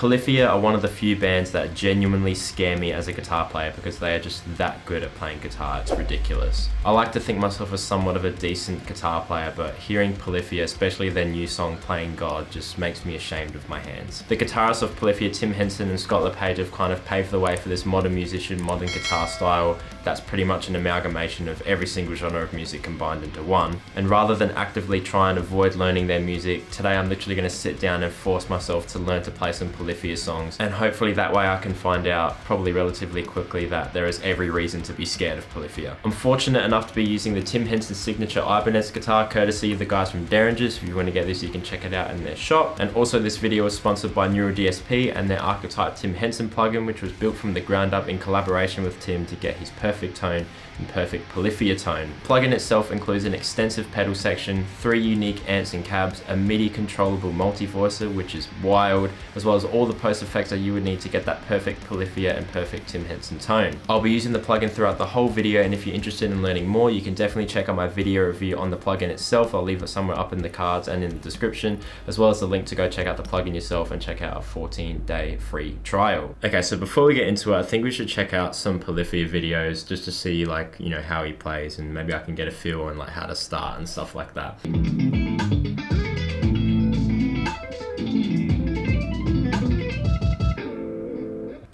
Polyphia are one of the few bands that genuinely scare me as a guitar player because they are just that good at playing guitar. It's ridiculous. I like to think myself as somewhat of a decent guitar player, but hearing Polyphia, especially their new song Playing God, just makes me ashamed of my hands. The guitarists of Polyphia, Tim Henson and Scott LePage, have kind of paved the way for this modern musician, modern guitar style that's pretty much an amalgamation of every single genre of music combined into one. And rather than actively try and avoid learning their music, today I'm literally going to sit down and force myself to learn to play some Polyphia songs, and hopefully that way I can find out, probably relatively quickly, that there is every reason to be scared of Polyphia. I'm fortunate enough to be using the Tim Henson signature Ibanez guitar, courtesy of the guys from Derringers. If you want to get this, you can check it out in their shop. And also this video is sponsored by Neural DSP and their Archetype Tim Henson plugin, which was built from the ground up in collaboration with Tim to get his perfect tone and perfect Polyphia tone. The plugin itself includes an extensive pedal section, 3 unique amps and cabs, a MIDI controllable multi-voicer, which is wild, as well as all the post effects that you would need to get that perfect Polyphia and perfect Tim Henson tone. I'll be using the plugin throughout the whole video, and if you're interested in learning more, you can definitely check out my video review on the plugin itself. I'll leave it somewhere up in the cards and in the description, as well as the link to go check out the plugin yourself and check out a 14-day free trial. Okay, so before we get into it, I think we should check out some Polyphia videos just to see, like, you know, how he plays, and maybe I can get a feel on like how to start and stuff like that.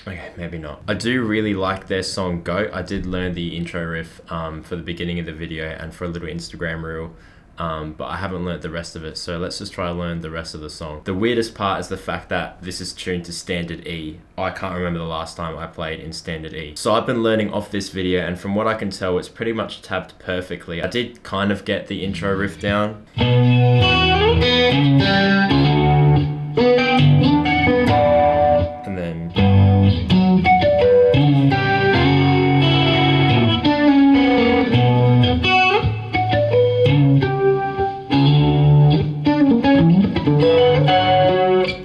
Okay, maybe not. I do really like their song G.O.A.T. I did learn the intro riff for the beginning of the video and for a little Instagram reel. But I haven't learnt the rest of it, so let's just try to learn the rest of the song. The weirdest part is the fact that this is tuned to standard E. I can't remember the last time I played in standard E. So I've been learning off this video, and from what I can tell, it's pretty much tapped perfectly. I did kind of get the intro riff down. And then...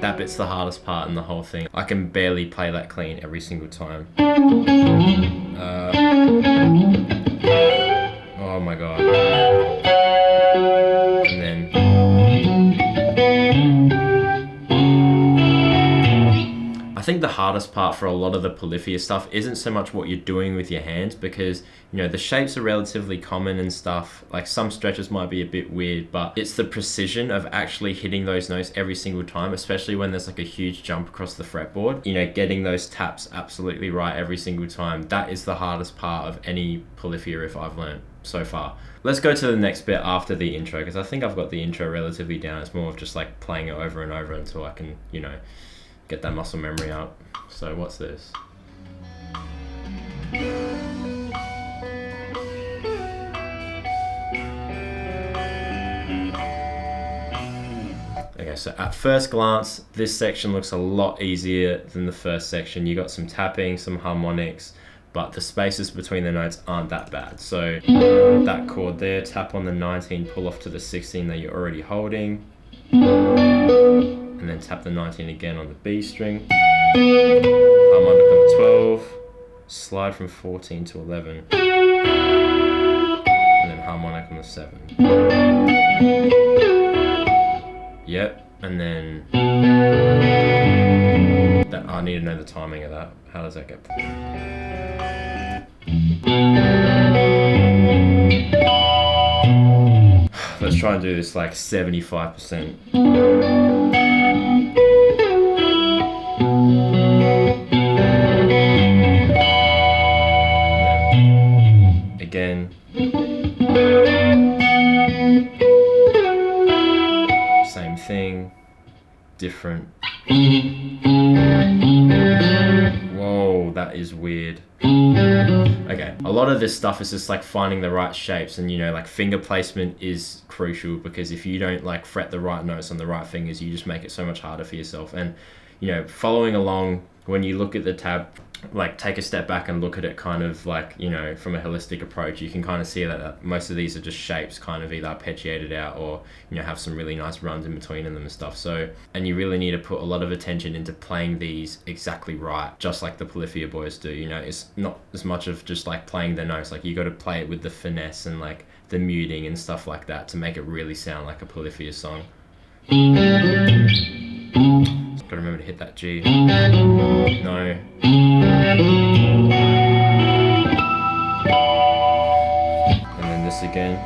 that bit's the hardest part in the whole thing. I can barely play that clean every single time. Oh my god. And then... I think the hardest part for a lot of the Polyphia stuff isn't so much what you're doing with your hands, because, you know, the shapes are relatively common and stuff. Like, some stretches might be a bit weird, but it's the precision of actually hitting those notes every single time, especially when there's like a huge jump across the fretboard. You know, getting those taps absolutely right every single time. That is the hardest part of any Polyphia riff I've learned so far. Let's go to the next bit after the intro, because I think I've got the intro relatively down. It's more of just like playing it over and over until I can, you know, get that muscle memory out. So what's this? Okay, so at first glance, this section looks a lot easier than the first section. You got some tapping, some harmonics, but the spaces between the notes aren't that bad. So that chord there, tap on the 19, pull off to the 16 that you're already holding, and then tap the 19 again on the B string, harmonic on the 12, slide from 14 to 11, and then harmonic on the 7. Yep, and then that, I need to know the timing of that. How does that get? Let's try and do this like 75%. Again. Same thing, different. Whoa, that is weird. Okay, a lot of this stuff is just like finding the right shapes, and, you know, like finger placement is crucial, because if you don't like fret the right notes on the right fingers, you just make it so much harder for yourself. And, you know, following along, when you look at the tab, like take a step back and look at it kind of like, you know, from a holistic approach, you can kind of see that most of these are just shapes kind of either arpeggiated out or, you know, have some really nice runs in between them and stuff. So, and you really need to put a lot of attention into playing these exactly right, just like the Polyphia boys do. You know, it's not as much of just like playing the notes, like you got to play it with the finesse and like the muting and stuff like that to make it really sound like a Polyphia song. Gotta remember to hit that G. No. And then this again.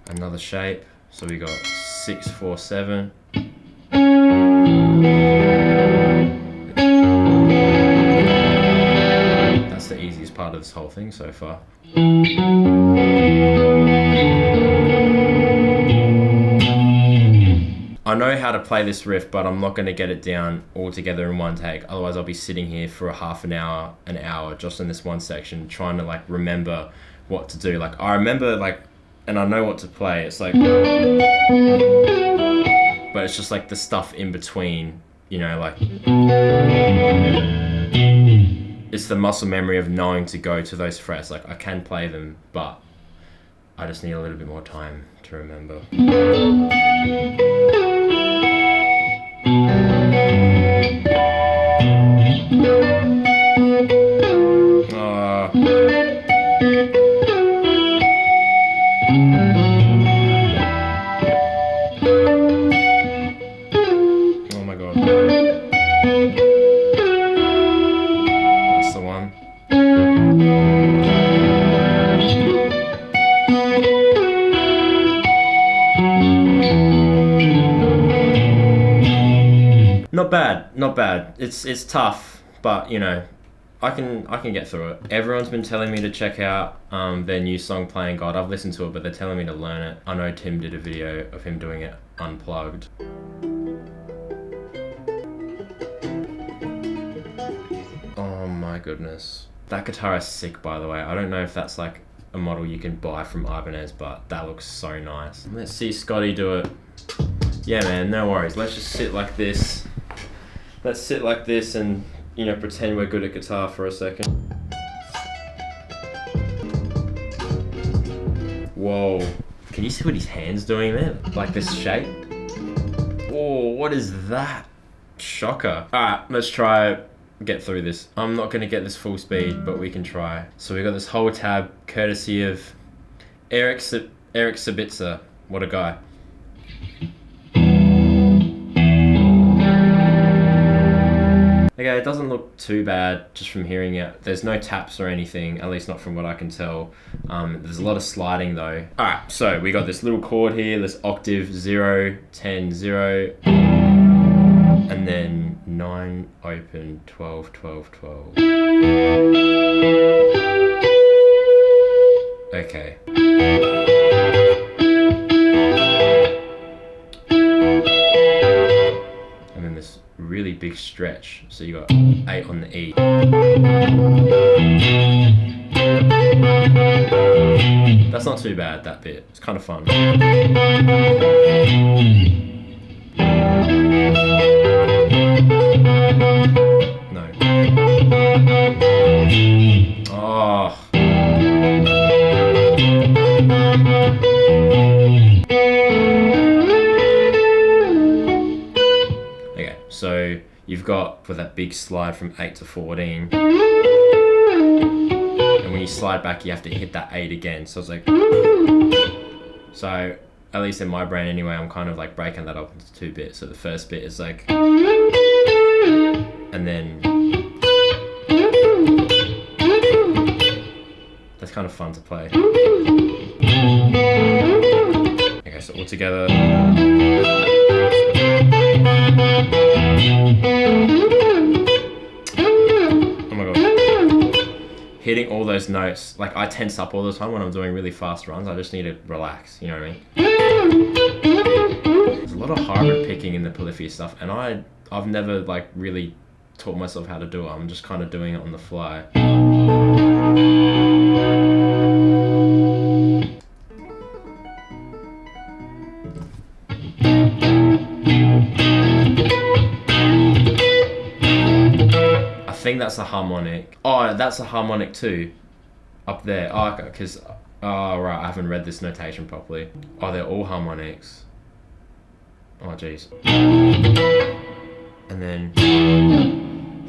Another shape. So we got 6, 4, 7. That's the easiest part of this whole thing so far. I know how to play this riff, but I'm not going to get it down all together in one take. Otherwise, I'll be sitting here for a half an hour, just in this one section, trying to like remember what to do. Like I remember and I know what to play. It's like, but it's just like the stuff in between, you know, like it's the muscle memory of knowing to go to those frets. Like I can play them, but I just need a little bit more time to remember. Oh my god. That's the one. Not bad. It's tough, but you know, I can get through it. Everyone's been telling me to check out their new song Playing God. I've listened to it, but they're telling me to learn it. I know Tim did a video of him doing it unplugged. Oh my goodness. That guitar is sick, by the way. I don't know if that's like a model you can buy from Ibanez, but that looks so nice. Let's see Scotty do it. Yeah man, no worries. Let's just sit like this. Let's sit like this and, you know, pretend we're good at guitar for a second. Whoa. Can you see what his hand's doing there? Like this shape? Oh, what is that? Shocker. Alright, let's try get through this. I'm not gonna get this full speed, but we can try. So we got this whole tab courtesy of Eric Sabitzer. What a guy. Okay, it doesn't look too bad just from hearing it. There's no taps or anything, at least not from what I can tell. There's a lot of sliding though. Alright, so we got this little chord here, this octave 0, 10, 0, and then 9, open, 12, 12, 12. Okay. And then this really big stretch, so you got 8 on the E. That's not too bad, that bit. It's kind of fun. No. Oh. Okay, so you've got for that big slide from 8 to 14. And when you slide back, you have to hit that 8 again. So it's like, so at least in my brain anyway, I'm kind of like breaking that up into 2 bits. So the first bit is like, and then that's kind of fun to play. Okay, so all together. Oh my god. Hitting all those notes, like I tense up all the time when I'm doing really fast runs. I just need to relax, you know what I mean? There's a lot of hybrid picking in the Polyphia stuff, and I've never like really taught myself how to do it. I'm just kind of doing it on the fly. I think that's a harmonic. Oh, that's a harmonic too. Up there. Oh, okay, because, oh, right, I haven't read this notation properly. Oh, they're all harmonics. Oh, jeez. And then,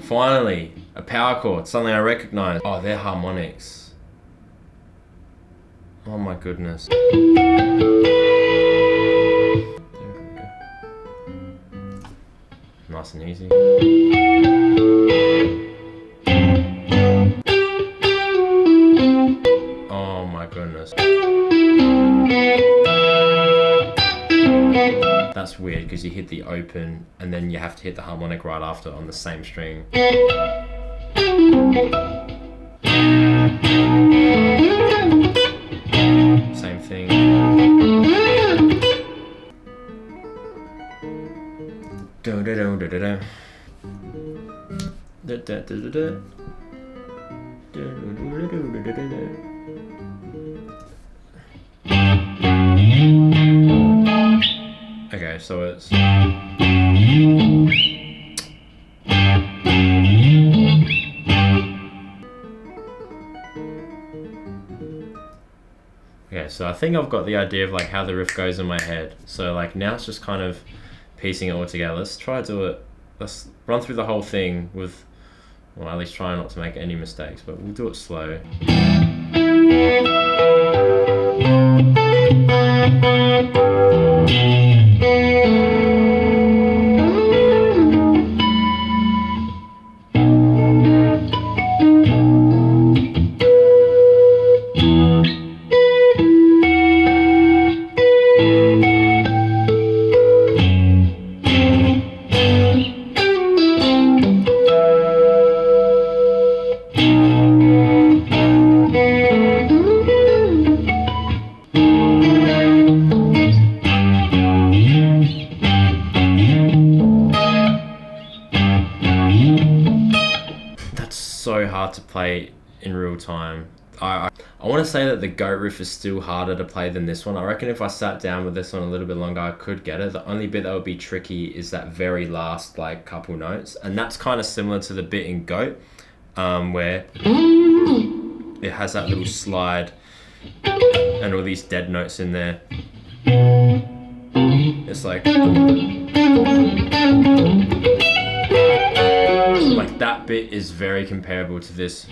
finally, a power chord, something I recognize. Oh, they're harmonics. Oh my goodness. nice and easy. Oh my goodness. That's weird because you hit the open and then you have to hit the harmonic right after on the same string. Same thing. Okay, so it's okay, so I think I've got the idea of like how the riff goes in my head. So like now it's just kind of piecing it all together. Let's try to do it. Let's run through the whole thing with, well, at least try not to make any mistakes, but we'll do it slow. So hard to play in real time. I want to say that the G.O.A.T riff is still harder to play than this one. I reckon if I sat down with this one a little bit longer, I could get it. The only bit that would be tricky is that very last like couple notes, and that's kind of similar to the bit in G.O.A.T, where it has that little slide and all these dead notes in there. It's like that bit is very comparable to this,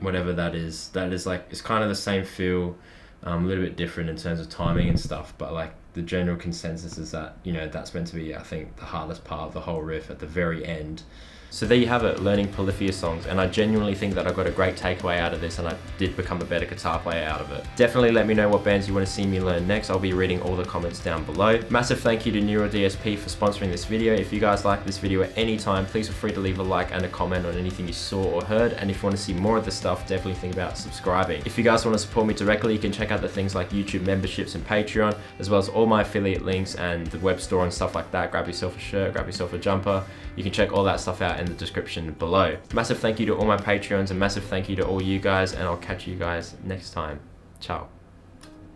whatever that is. That is like, it's kind of the same feel, a little bit different in terms of timing and stuff, but like the general consensus is that, you know, that's meant to be, I think, the hardest part of the whole riff at the very end. So there you have it, learning Polyphia songs, and I genuinely think that I got a great takeaway out of this and I did become a better guitar player out of it. Definitely let me know what bands you want to see me learn next. I'll be reading all the comments down below. Massive thank you to Neural DSP for sponsoring this video. If you guys like this video at any time, please feel free to leave a like and a comment on anything you saw or heard, and if you want to see more of this stuff, definitely think about subscribing. If you guys want to support me directly, you can check out the things like YouTube memberships and Patreon, as well as all my affiliate links and the web store and stuff like that. Grab yourself a shirt, grab yourself a jumper. You can check all that stuff out in the description below. Massive thank you to all my Patreons and massive thank you to all you guys, and I'll catch you guys next time. Ciao.